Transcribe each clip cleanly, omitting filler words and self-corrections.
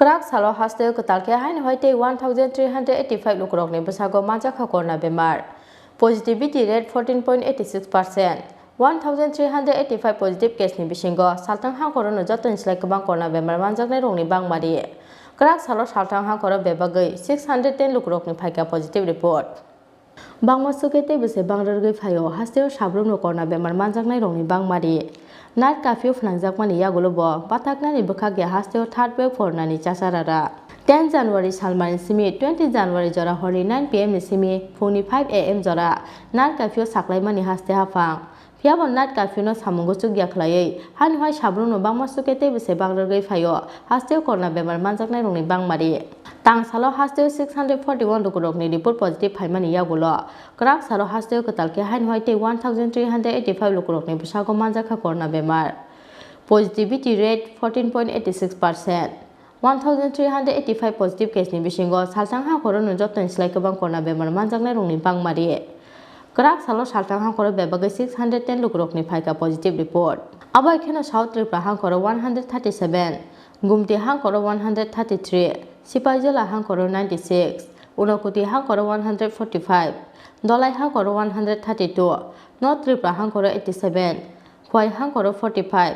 Kraksalo Hasteo Kwtalkhe Haino 1385 Lukurokni Sago Manjakha Corona Bemar. Positivity rate 14.86%. 1385 positive case ni bisingo saltang hang korona joton slai kabang corona bemar manjaknai rongni bangmari. Kraksalo saltang hang koro bebagai 610 Lukurokni phaika positive report. Bangma sukete bese bangrargai phayo Hasteo sabrumno corona bemar manjaknai rongni bangmari. Night curfew fnangjakmani yagulobo pataknani bkhage Hasteo third wave fornani chasarara 10 January salmani simi 20 January jora hori 9 pm ni simi phoni 5 am jora night curfew saklaimani haste hafang phiabo night curfew no samungo chugya khlai han hoi sabruno bangma sukete bese bangrargai phayo Hasteo corona bemar manjaknai rongni bangmari tangsalo Hasteo 641 Lukurokni report positive phaimani yagulo Kraksalo Hasteo Kwtalkhe Haino 1385 Lukurokni Sago Manjakha corona bemar positivity rate 14.86%. 1385 positive case ni bisingo saltang ha korona joton slai kabang corona bemar manjaknai rongni bangmari Kraksalo saltang ha koro bebagai 610 Lukurokni phaika positive report abai kheno South Tripura ha koro 137 Gumti hang koro 133 Sipajala hang koro 96 Unokuti hang koro 145 Dolai hang koro 132 North Tripura hang koro 87 Khwai hang koro 45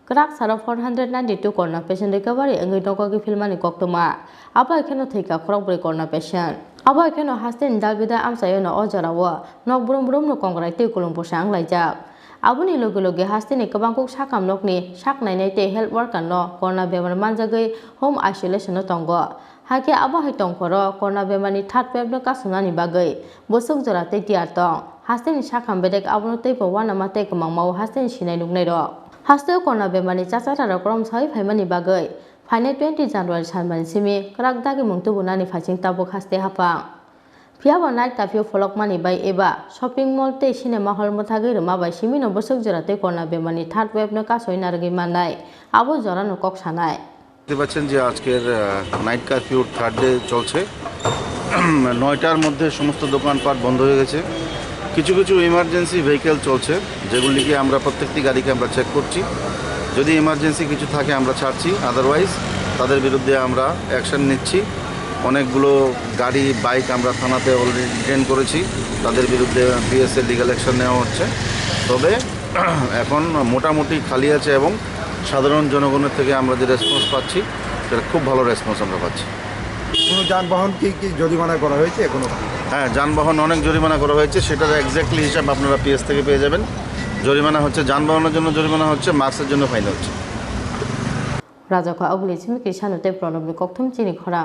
Kraksalo 492 corona patient recovery angai dokogi filmani koktoma aba kheno theika khorokbri corona patient aba kheno hasten dalbida amsayo no ojarawo nok brum brum no kongrai te kulum posang laijak abuni loge hasteni kabangkuk sakam nokni saknainai te health worker no corona bemar manjagai home isolation no tongo hake aba hai tongkoro corona bemani third wave no kasunani bagai bosuk jora te tiar tong hasteni sakam bedek abono te wana mate kamangmau hasten sinai nuknai ro Hasteo corona bemani chachara krom sai phaimani bagai phaine 20 January salmani simi krakdagi mungtubunani phaching tabuk haste hapa phiabo night curfew folokmani bai eba shopping mall te cinema hall mothagai ruma bai simi no bosok jorate corona bemani third wave no kasoi nargi manai abo jora no kok sanai দেখতে পাচ্ছেন যে আজকের night curfew third day চলছে 9টার মধ্যে সমস্ত দোকানপাট বন্ধ হয়ে গেছে কিছু কিছু ইমার্জেন্সি ভেহিকেল চলছে যেগুলিকে আমরা প্রত্যেকটি গাড়িকে আমরা চেক করছি যদি ইমার্জেন্সি কিছু থাকে আমরা ছাড়ছি আদারওয়াইজ তাদের বিরুদ্ধে আমরা অ্যাকশন নিচ্ছি অনেকগুলো গাড়ি বাইক আমরা থানাতে অলরেডি ডিটেন করেছি তাদের বিরুদ্ধে পিএসএ লিগ্যাল অ্যাকশন নেওয়া হচ্ছে তবে এখন মোটামুটি খালি আছে এবং সাধারণ জনগণের থেকে আমরা যে রেসপন্স পাচ্ছি সেটা খুব ভালো রেসপন্স আমরা পাচ্ছি কোনো যানবাহন কি জরিমানা করা হয়েছে এখনো হ্যাঁ যানবাহন অনেক জরিমানা করা হয়েছে সেটার এক্স্যাক্টলি হিসাব আপনারা পিএস থেকে পেয়ে যাবেন জরিমানা হচ্ছে যানবাহনের জন্য জরিমানা হচ্ছে মাস্কের জন্য ফাইন হচ্ছে রাজাখা অবলি সিমি কিষানতে প্রণব কক্থম চিনি খরা